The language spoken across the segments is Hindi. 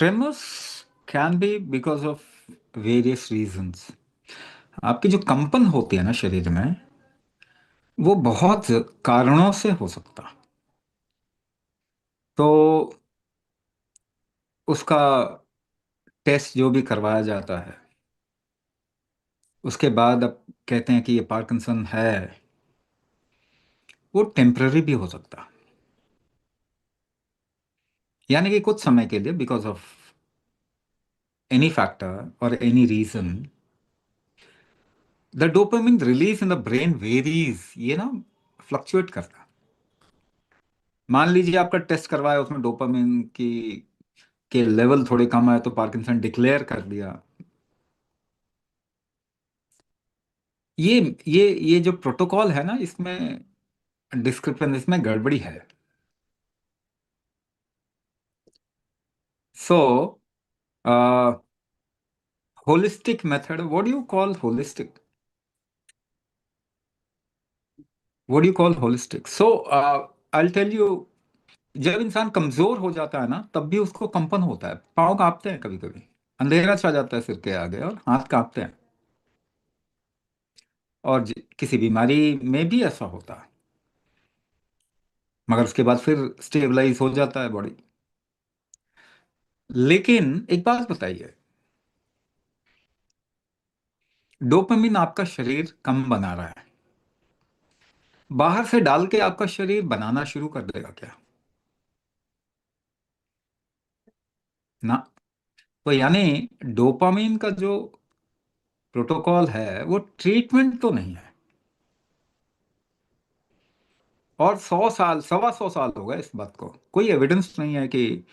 Tremors can be because of various reasons. आपकी जो कंपन होती है ना शरीर में, वो बहुत कारणों से हो सकता। तो उसका टेस्ट जो भी करवाया जाता है, उसके बाद अब कहते हैं कि ये पार्किंसन है, वो टेम्पररी भी हो सकता। यानी कि कुछ समय के लिए बिकॉज ऑफ एनी फैक्टर और any reason the dopamine release in the brain varies, ये ना फ्लक्चुएट करता। मान लीजिए आपका टेस्ट करवाया, उसमें डोपामिन की के लेवल थोड़े कम आए तो पार्किंसन डिक्लेयर कर दिया। ये ये जो प्रोटोकॉल है ना, इसमें डिस्क्रिप्शन, इसमें गड़बड़ी है। So holistic method, what do you call holistic? What do you call holistic? So I tell you, जब इंसान कमजोर हो जाता है ना, तब भी उसको कंपन होता है, पाँव कांपते हैं, कभी कभी अंधेरा छा जाता है सिर के आगे और हाथ कांपते हैं। और किसी बीमारी में भी ऐसा होता है, मगर उसके बाद फिर स्टेबलाइज हो जाता है बॉडी। लेकिन एक बात बताइए, डोपामिन आपका शरीर कम बना रहा है, बाहर से डाल के आपका शरीर बनाना शुरू कर देगा क्या? ना। तो यानी डोपामिन का जो प्रोटोकॉल है वो ट्रीटमेंट तो नहीं है। और 100 साल, 125 साल हो गए इस बात को, कोई एविडेंस नहीं है कि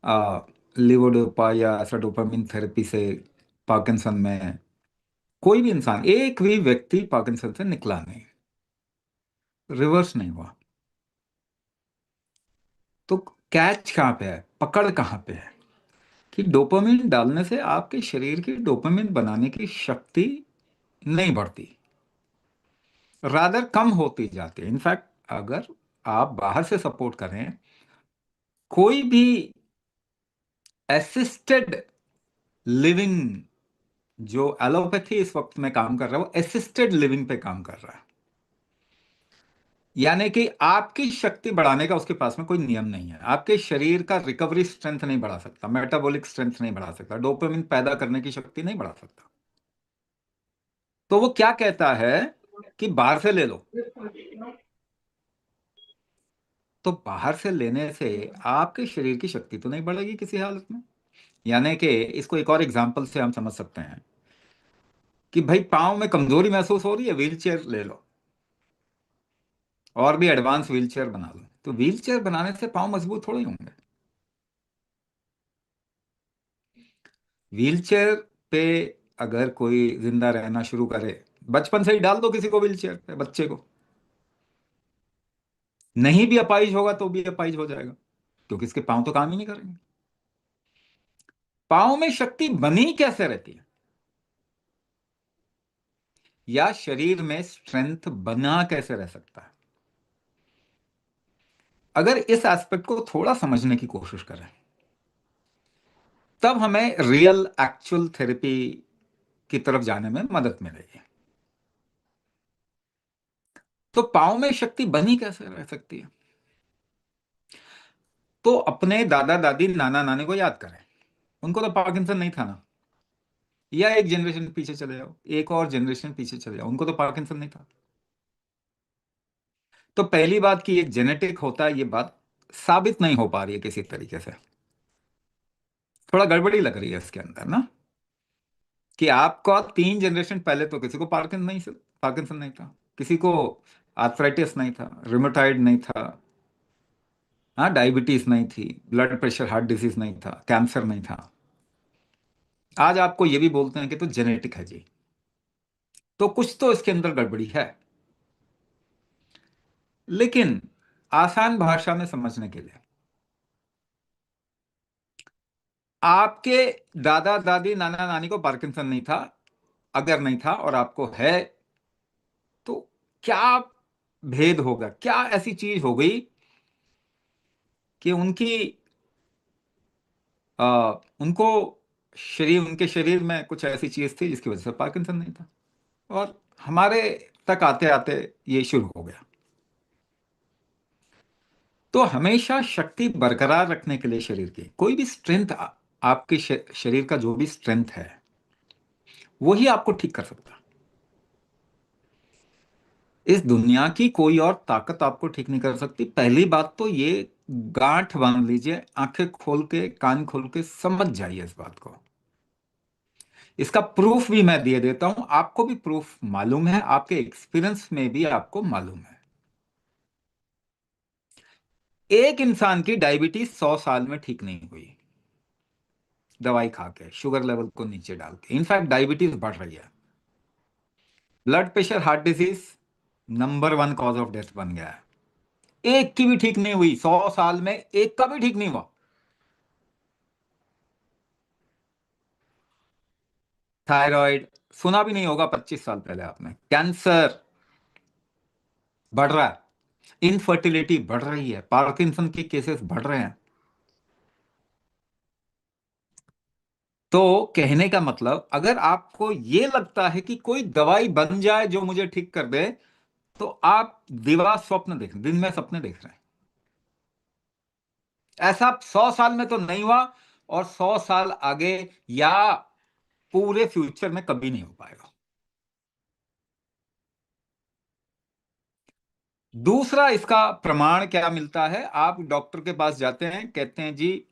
आ, लिवोडोपा या ऐसा डोपामिन थेरेपी से पार्किंसन में कोई भी इंसान, एक भी व्यक्ति पार्किंसन से निकला नहीं, रिवर्स नहीं हुआ। तो कैच कहाँ पे है, पकड़ कहाँ पे है? कि डोपामिन डालने से आपके शरीर की डोपामिन बनाने की शक्ति नहीं बढ़ती, रादर कम होती जाती है। इनफैक्ट अगर आप बाहर से सपोर्ट करें, कोई भी असिस्टेड लिविंग, जो एलोपैथी इस वक्त में काम कर रहा है, वो असिस्टेड लिविंग पे काम कर रहा है। यानी कि आपकी शक्ति बढ़ाने का उसके पास में कोई नियम नहीं है, आपके शरीर का रिकवरी स्ट्रेंथ नहीं बढ़ा सकता, मेटाबॉलिक स्ट्रेंथ नहीं बढ़ा सकता, डोपामिन पैदा करने की शक्ति नहीं बढ़ा सकता। तो वो क्या कहता है कि बाहर से ले लो। तो बाहर से लेने से आपके शरीर की शक्ति तो नहीं बढ़ेगी किसी हालत में। यानी कि इसको एक और एग्जांपल से हम समझ सकते हैं कि भाई पाँव में कमजोरी महसूस हो रही है, व्हील चेयर ले लो, और भी एडवांस व्हील चेयर बना लो। तो व्हील चेयर बनाने से पाँव मजबूत थोड़े ही होंगे। व्हील चेयर पे अगर कोई जिंदा रहना शुरू करे, बचपन से ही डाल दो किसी को व्हील चेयर पे, बच्चे को, नहीं भी अपाइज होगा तो भी अपाइज हो जाएगा, क्योंकि इसके पाँव तो काम ही नहीं करेंगे। पाँव में शक्ति बनी कैसे रहती है, या शरीर में स्ट्रेंथ बना कैसे रह सकता है? अगर इस एस्पेक्ट को थोड़ा समझने की कोशिश करें, तब हमें रियल एक्चुअल थेरेपी की तरफ जाने में मदद मिलेगी। तो पाँव में शक्ति बनी कैसे रह सकती है? तो अपने दादा दादी नाना नानी को याद करें, उनको तो पार्किंसन नहीं था ना। या एक जनरेशन पीछे चले जाओ, एक और जनरेशन पीछे चले जाओ, उनको तो पार्किंसन नहीं था। तो पहली बात कि एक जेनेटिक होता है, ये बात साबित नहीं हो पा रही है किसी तरीके से। थोड़ा गड़बड़ी लग रही है इसके अंदर ना, कि आपका 3 जनरेशन पहले तो किसी को पार्किंसन नहीं था, किसी को आर्थराइटिस नहीं था, रिमेटॉइड नहीं था, हाँ, डायबिटीज नहीं थी, ब्लड प्रेशर हार्ट डिजीज नहीं था, कैंसर नहीं था। आज आपको ये भी बोलते हैं कि तो जेनेटिक है जी। तो कुछ तो इसके अंदर गड़बड़ी है। लेकिन आसान भाषा में समझने के लिए, आपके दादा दादी नाना नानी को पार्किंसन नहीं था, अगर नहीं था और आपको है, तो क्या भेद होगा, क्या ऐसी चीज हो गई कि उनकी उनको उनके शरीर में कुछ ऐसी चीज थी जिसकी वजह से पार्किंसन नहीं था। और हमारे तक आते आते ये शुरू हो गया। तो हमेशा शक्ति बरकरार रखने के लिए शरीर की कोई भी स्ट्रेंथ, आपके शरीर का जो भी स्ट्रेंथ है, वही आपको ठीक कर सकता है। इस दुनिया की कोई और ताकत आपको ठीक नहीं कर सकती। पहली बात तो ये गांठ बांध लीजिए, आंखें खोल के कान खोल के समझ जाइए इस बात को। इसका प्रूफ भी मैं दिए देता हूं, आपको भी प्रूफ मालूम है, आपके एक्सपीरियंस में भी आपको मालूम है। एक इंसान की डायबिटीज 100 साल में ठीक नहीं हुई, दवाई खा के शुगर लेवल को नीचे डाल के। इनफैक्ट डायबिटीज बढ़ रही है। Blood pressure, heart disease number 1 cause of death बन गया है। एक की भी ठीक नहीं हुई 100 साल में, एक का भी ठीक नहीं हुआ। थायराइड सुना भी नहीं होगा 25 साल पहले आपने। कैंसर बढ़ रहा है, इनफर्टिलिटी बढ़ रही है, पार्किंसन के केसेस बढ़ रहे हैं। तो कहने का मतलब, अगर आपको ये लगता है कि कोई दवाई बन जाए जो मुझे ठीक कर दे, तो आप दिवा स्वप्न देख, दिन में सपने देख रहे हैं। ऐसा 100 साल में तो नहीं हुआ, और 100 साल आगे या पूरे फ्यूचर में कभी नहीं हो पाएगा। दूसरा इसका प्रमाण क्या मिलता है, आप डॉक्टर के पास जाते हैं, कहते हैं जी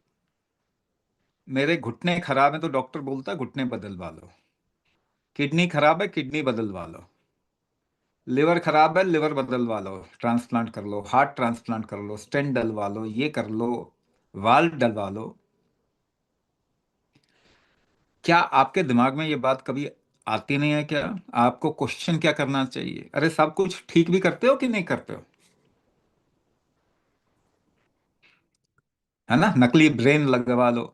मेरे घुटने खराब है, तो डॉक्टर बोलता है घुटने बदलवा लो। किडनी खराब है, किडनी बदलवा लो। लिवर खराब है, लिवर बदलवा लो, ट्रांसप्लांट कर लो, हार्ट ट्रांसप्लांट कर लो, स्टेंट डलवा लो, ये कर लो, वाल्व डलवा लो। क्या आपके दिमाग में ये बात कभी आती नहीं है? क्या आपको क्वेश्चन क्या करना चाहिए, अरे सब कुछ ठीक भी करते हो कि नहीं करते हो? है ना, नकली ब्रेन लगवा लो।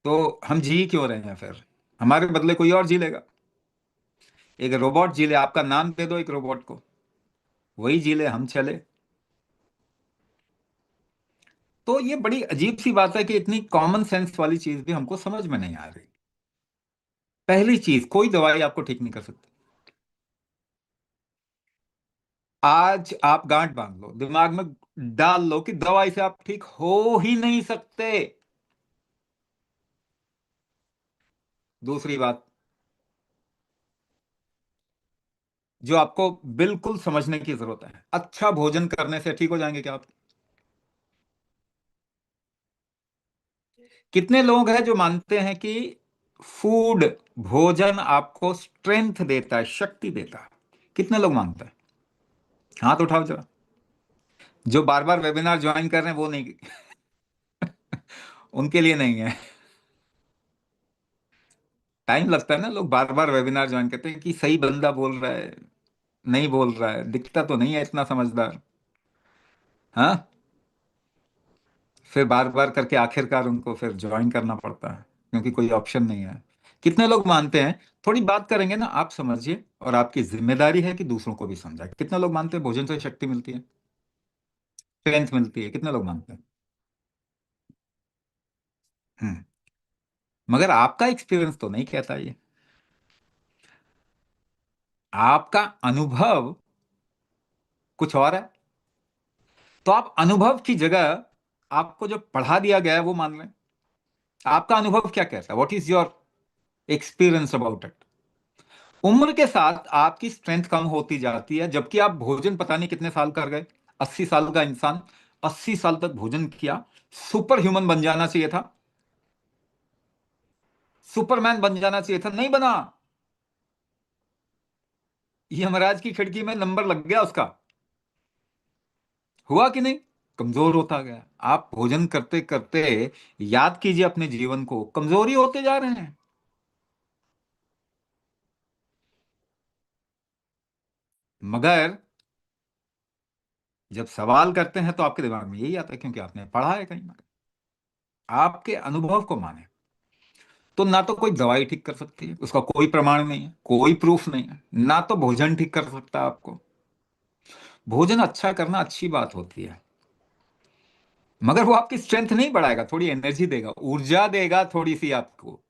तो हम जी क्यों रहे हैं फिर? हमारे बदले कोई और जी लेगा। एक रोबोट जी ले, आपका नाम दे दो एक रोबोट को, वही जी ले, हम चले। तो ये बड़ी अजीब सी बात है कि इतनी कॉमन सेंस वाली चीज भी हमको समझ में नहीं आ रही। पहली चीज, कोई दवाई आपको ठीक नहीं कर सकती। आज आप गांठ बांध लो, दिमाग में डाल लो कि दवाई से आप ठीक हो ही नहीं सकते। दूसरी बात जो आपको बिल्कुल समझने की जरूरत है, अच्छा भोजन करने से ठीक हो जाएंगे क्या आप? कितने लोग हैं जो मानते हैं कि फूड, भोजन आपको स्ट्रेंथ देता है, शक्ति देता है? कितने लोग मानते हैं? हाथ उठाओ जरा। जो बार बार वेबिनार ज्वाइन कर रहे हैं वो नहीं, उनके लिए नहीं है। टाइम लगता है ना, लोग बार बार वेबिनार ज्वाइन करते हैं कि सही बंदा बोल रहा है, नहीं बोल रहा है, दिखता तो नहीं है इतना समझदार। हाँ, फिर बार बार करके आखिरकार उनको फिर ज्वाइन करना पड़ता है, क्योंकि कोई ऑप्शन नहीं है। कितने लोग मानते हैं? थोड़ी बात करेंगे ना, आप समझिए, और आपकी जिम्मेदारी है कि दूसरों को भी समझाए। कितने लोग मानते हैं भोजन से शक्ति मिलती है, स्ट्रेंथ मिलती है? कितने लोग मानते हैं? हम्म। मगर आपका एक्सपीरियंस तो नहीं कहता ये। आपका अनुभव कुछ और है। तो आप अनुभव की जगह आपको जो पढ़ा दिया गया है वो मान लें। आपका अनुभव क्या कहता है? What is your experience about it? उम्र के साथ आपकी स्ट्रेंथ कम होती जाती है, जबकि आप भोजन पता नहीं कितने साल कर गए। 80 साल का इंसान 80 साल तक भोजन किया, सुपर ह्यूमन बन जाना चाहिए था, सुपरमैन बन जाना चाहिए था, नहीं बना। यमराज की खिड़की में नंबर लग गया उसका। हुआ कि नहीं? कमजोर होता गया। आप भोजन करते करते याद कीजिए अपने जीवन को, कमजोरी होते जा रहे हैं। मगर जब सवाल करते हैं तो आपके दिमाग में यही आता है, क्योंकि आपने पढ़ा है कहीं ना कहीं। आपके अनुभव को माने। तो ना तो कोई दवाई ठीक कर सकती है, उसका कोई प्रमाण नहीं है, कोई प्रूफ नहीं है। ना तो भोजन ठीक कर सकता है आपको। भोजन अच्छा करना अच्छी बात होती है, मगर वो आपकी स्ट्रेंथ नहीं बढ़ाएगा, थोड़ी एनर्जी देगा, ऊर्जा देगा थोड़ी सी आपको।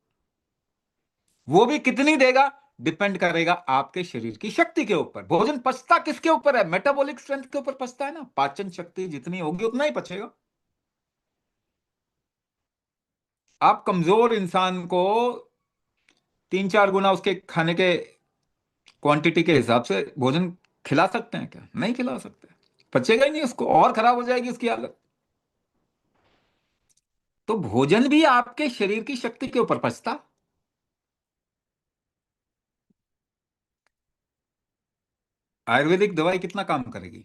वो भी कितनी देगा, डिपेंड करेगा आपके शरीर की शक्ति के ऊपर। भोजन पचता किसके ऊपर है, मेटाबॉलिक स्ट्रेंथ के ऊपर पचता है ना। पाचन शक्ति जितनी होगी उतना ही पचेगा। आप कमजोर इंसान को 3-4 गुना उसके खाने के क्वांटिटी के हिसाब से भोजन खिला सकते हैं क्या? नहीं खिला सकते। पचेगा ही नहीं उसको, और खराब हो जाएगी उसकी हालत। तो भोजन भी आपके शरीर की शक्ति के ऊपर पचता। आयुर्वेदिक दवाई कितना काम करेगी?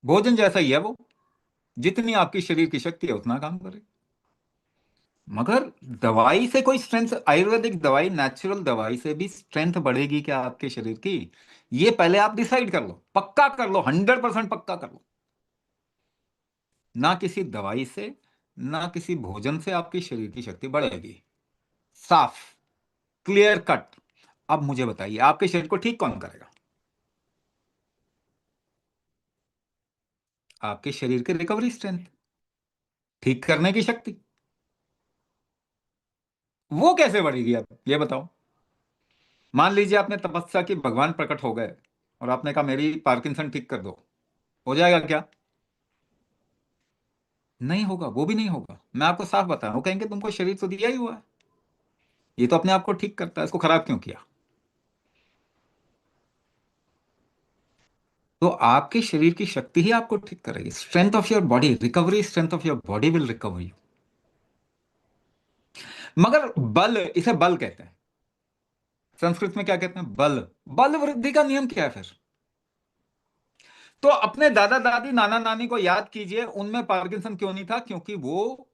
भोजन जैसा ही है वो, जितनी आपकी शरीर की शक्ति है उतना काम करेगी। मगर दवाई से कोई स्ट्रेंथ, आयुर्वेदिक दवाई, नेचुरल दवाई से भी स्ट्रेंथ बढ़ेगी क्या आपके शरीर की? ये पहले आप डिसाइड कर लो, पक्का कर लो, 100% पक्का कर लो। ना किसी दवाई से, ना किसी भोजन से आपकी शरीर की शक्ति बढ़ेगी। साफ, क्लियर कट। अब मुझे बताइए, आपके शरीर को ठीक कौन करेगा? आपके शरीर की रिकवरी स्ट्रेंथ, ठीक करने की शक्ति। वो कैसे बढ़ेगी आप ये बताओ। मान लीजिए आपने तपस्या की, भगवान प्रकट हो गए और आपने कहा मेरी पार्किंसन ठीक कर दो, हो जाएगा क्या? नहीं होगा, वो भी नहीं होगा। मैं आपको साफ बता रहा हूं, कहेंगे तुमको शरीर तो दिया ही हुआ है, ये तो अपने आप को ठीक करता है, इसको खराब क्यों किया? तो आपके शरीर की शक्ति ही आपको ठीक करेगी। Strength of your body, recovery strength of your body will recover you. मगर बल, इसे बल कहते हैं। संस्कृत में क्या कहते हैं? बल। बल वृद्धि का नियम क्या है फिर? तो अपने दादा दादी, नाना नानी को याद कीजिए, उनमें पार्किंसन क्यों नहीं था? क्योंकि वो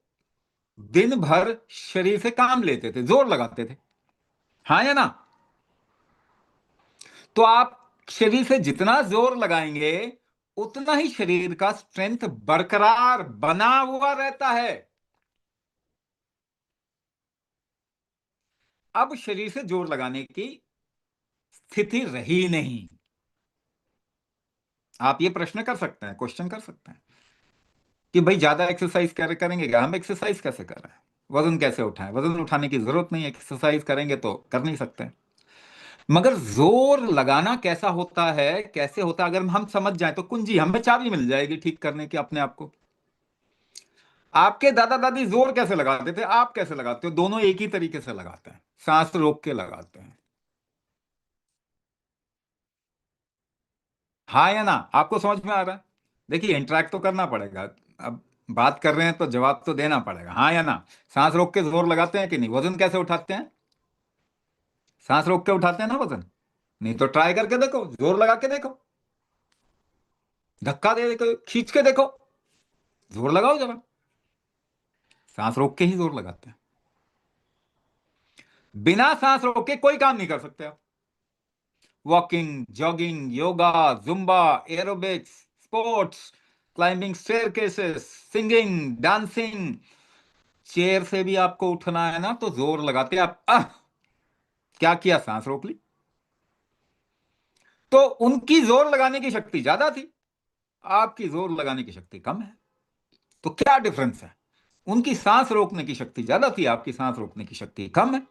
दिन भर शरीर से काम लेते थे, जोर लगाते थे। हाँ या ना? तो आप शरीर से जितना जोर लगाएंगे, उतना ही शरीर का स्ट्रेंथ बरकरार बना हुआ रहता है। अब शरीर से जोर लगाने की स्थिति रही नहीं। आप ये प्रश्न कर सकते हैं, क्वेश्चन कर सकते हैं कि भाई ज्यादा एक्सरसाइज करेंगे क्या? हम एक्सरसाइज कैसे कर रहे हैं? वजन कैसे उठाएं? वजन उठाने की जरूरत नहीं है, एक्सरसाइज करेंगे तो कर नहीं सकते। मगर जोर लगाना कैसा होता है, कैसे होता है, अगर हम समझ जाए तो कुंजी, हमें चाबी मिल जाएगी ठीक करने की अपने आप को। आपके दादा दादी जोर कैसे लगाते थे, आप कैसे लगाते हो? दोनों एक ही तरीके से लगाते हैं, सांस रोक के लगाते हैं। हाँ या ना? आपको समझ में आ रहा है? देखिए, इंटरेक्ट तो करना पड़ेगा। अब बात कर रहे हैं तो जवाब तो देना पड़ेगा, हाँ या ना? सांस रोक के जोर लगाते हैं कि नहीं? वजन कैसे उठाते हैं? सांस रोक के उठाते हैं ना वजन। नहीं तो ट्राई करके देखो, जोर लगा के देखो, धक्का दे देखो, खींच के देखो, जोर लगाओ जरा। सांस रोक के ही जोर लगाते हैं। बिना सांस रोक के कोई काम नहीं कर सकते आप। Walking, jogging, yoga, Zumba, aerobics, sports, climbing staircases, singing, dancing, chair से भी आपको उठना है ना, तो जोर लगाते आप, क्या किया? सांस रोक ली। तो उनकी जोर लगाने की शक्ति ज्यादा थी, आपकी जोर लगाने की शक्ति कम है। तो क्या डिफरेंस है? उनकी सांस रोकने की शक्ति ज्यादा थी, आपकी सांस रोकने की शक्ति कम है।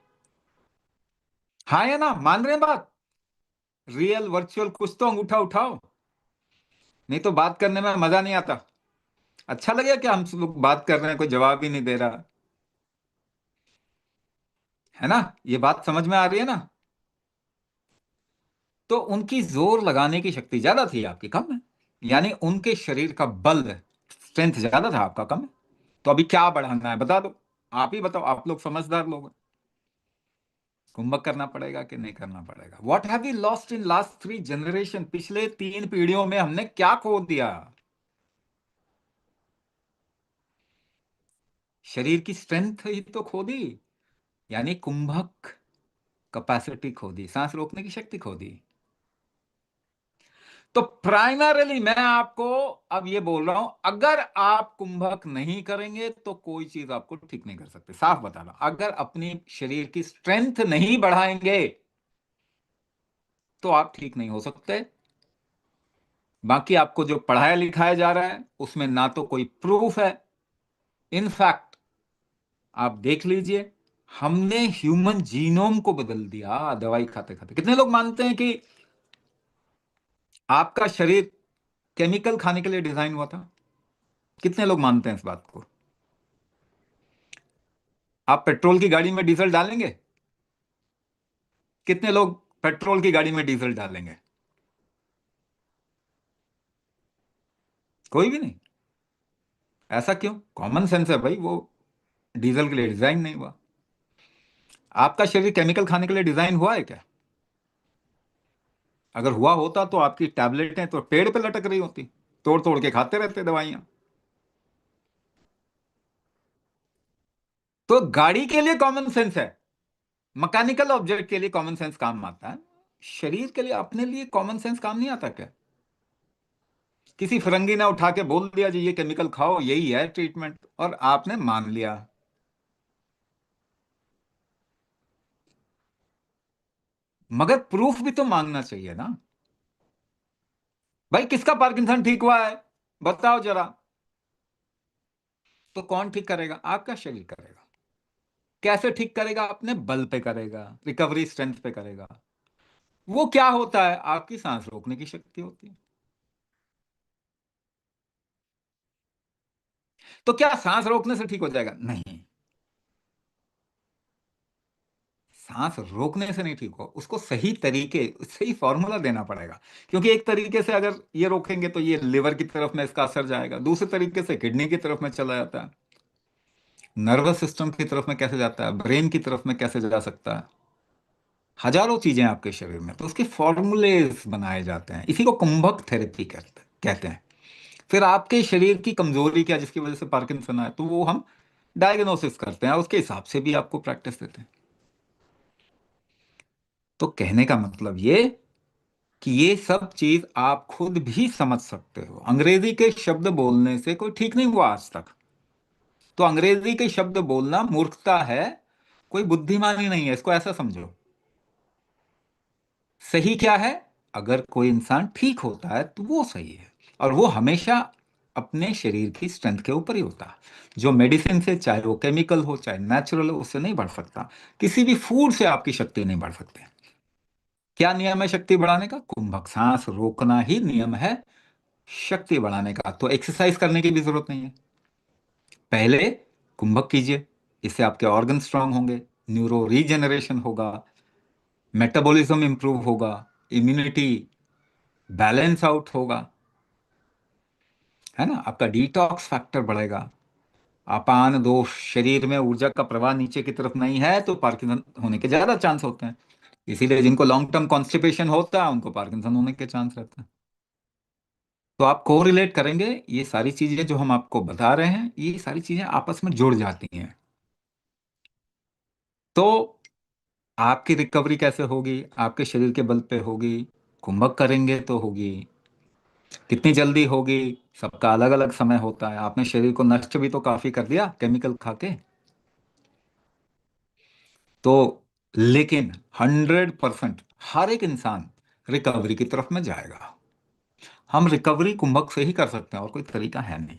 हाँ या ना? मान रहे हैं बात? रियल वर्चुअल कुछ तो अंगूठा उठाओ, नहीं तो बात करने में मजा नहीं आता। अच्छा लगेगा कि हम सब लोग बात कर रहे हैं, कोई जवाब ही नहीं दे रहा है ना? ये बात समझ में आ रही है ना? तो उनकी जोर लगाने की शक्ति ज्यादा थी, आपकी कम है। यानी उनके शरीर का बल, स्ट्रेंथ ज्यादा था, आपका कम है। तो अभी क्या बढ़ाना है बता दो। आप ही बताओ, आप लोग समझदार लोग हैं। कुंभक करना पड़ेगा कि नहीं करना पड़ेगा? What have we lost in last 3 generation? पिछले 3 पीढ़ियों में हमने क्या खो दिया? शरीर की स्ट्रेंथ ही तो खो दी। यानी कुंभक कैपेसिटी खो दी, सांस रोकने की शक्ति खो दी। तो प्राइमरीली मैं आपको अब ये बोल रहा हूं, अगर आप कुंभक नहीं करेंगे तो कोई चीज आपको ठीक नहीं कर सकते। साफ बता रहा हूं, अगर अपनी शरीर की स्ट्रेंथ नहीं बढ़ाएंगे तो आप ठीक नहीं हो सकते। बाकी आपको जो पढ़ाया लिखाया जा रहा है उसमें ना तो कोई प्रूफ है इनफैक्ट आप देख लीजिए, हमने ह्यूमन जीनोम को बदल दिया दवाई खाते खाते। कितने लोग मानते हैं कि आपका शरीर केमिकल खाने के लिए डिजाइन हुआ था? कितने लोग मानते हैं इस बात को? आप पेट्रोल की गाड़ी में डीजल डालेंगे? कितने लोग पेट्रोल की गाड़ी में डीजल डालेंगे? कोई भी नहीं। ऐसा क्यों? कॉमन सेंस है भाई, वो डीजल के लिए डिजाइन नहीं हुआ। आपका शरीर केमिकल खाने के लिए डिजाइन हुआ है क्या? अगर हुआ होता तो आपकी टैबलेटें तो पेड़ पे लटक रही होती, तोड़ तोड़ के खाते रहते दवाइयां। तो गाड़ी के लिए कॉमन सेंस है, मैकेनिकल ऑब्जेक्ट के लिए कॉमन सेंस काम आता है। शरीर के लिए, अपने लिए कॉमन सेंस काम नहीं आता क्या? किसी फिरंगी ने उठा के बोल दिया जी ये केमिकल खाओ, यही है ट्रीटमेंट, और आपने मान लिया। मगर प्रूफ भी तो मांगना चाहिए ना। भाई किसका पार्किंसन ठीक हुआ है, बताओ जरा। तो कौन ठीक करेगा? आपका शरीर करेगा। कैसे ठीक करेगा? अपने बल पे करेगा, रिकवरी स्ट्रेंथ पे करेगा। वो क्या होता है? आपकी सांस रोकने की शक्ति होती है। तो क्या सांस रोकने से ठीक हो जाएगा? नहीं, सांस रोकने से नहीं ठीक हो, उसको सही तरीके, सही फॉर्मूला देना पड़ेगा। क्योंकि एक तरीके से अगर ये रोकेंगे तो ये लिवर की तरफ में इसका असर जाएगा, दूसरे तरीके से किडनी की तरफ में चला जाता है, नर्वस सिस्टम की तरफ में कैसे जाता है, ब्रेन की तरफ में कैसे जा सकता है। हजारों चीजें आपके शरीर में, तो उसके फॉर्मूलेज बनाए जाते हैं। इसी को कुंभक थेरेपी कहते हैं। फिर आपके शरीर की कमजोरी क्या जिसकी वजह से पार्किंसन आए, तो वो हम डायग्नोसिस करते हैं, उसके हिसाब से भी आपको प्रैक्टिस देते हैं। तो कहने का मतलब ये कि ये सब चीज आप खुद भी समझ सकते हो। अंग्रेजी के शब्द बोलने से कोई ठीक नहीं हुआ आज तक। तो अंग्रेजी के शब्द बोलना मूर्खता है, कोई बुद्धिमानी नहीं है, इसको ऐसा समझो। सही क्या है? अगर कोई इंसान ठीक होता है तो वो सही है, और वो हमेशा अपने शरीर की स्ट्रेंथ के ऊपर ही होता है। जो मेडिसिन से, चाहे वो केमिकल हो चाहे नेचुरल हो, उससे नहीं बढ़ सकता। किसी भी फूड से आपकी शक्ति नहीं बढ़ सकती। क्या नियम है शक्ति बढ़ाने का? कुंभक, सांस रोकना ही नियम है शक्ति बढ़ाने का। तो एक्सरसाइज करने की भी जरूरत नहीं है। पहले कुंभक कीजिए, इससे आपके ऑर्गन स्ट्रांग होंगे, न्यूरो रीजनरेशन होगा, मेटाबॉलिज्म इंप्रूव होगा, इम्यूनिटी बैलेंस आउट होगा, है ना, आपका डिटॉक्स फैक्टर बढ़ेगा, अपान दोष, शरीर में ऊर्जा का प्रवाह नीचे की तरफ नहीं है तो पार्किंसन होने के ज्यादा चांस होते हैं। इसीलिए जिनको लॉन्ग टर्म कॉन्स्टिपेशन होता है उनको पार्किंसन होने के चांस रहते हैं। तो आप कोरिलेट करेंगे, ये सारी चीजें जो हम आपको बता रहे हैं, ये सारी चीजें आपस में जुड़ जाती हैं। तो आपकी रिकवरी कैसे होगी? आपके शरीर के बल पे होगी। कुंभक करेंगे तो होगी। कितनी जल्दी होगी? सबका अलग अलग समय होता है। आपने शरीर को नष्ट भी तो काफी कर दिया केमिकल खा के। तो लेकिन 100% हर एक इंसान रिकवरी की तरफ में जाएगा। हम रिकवरी कुंभक से ही कर सकते हैं, और कोई तरीका है नहीं।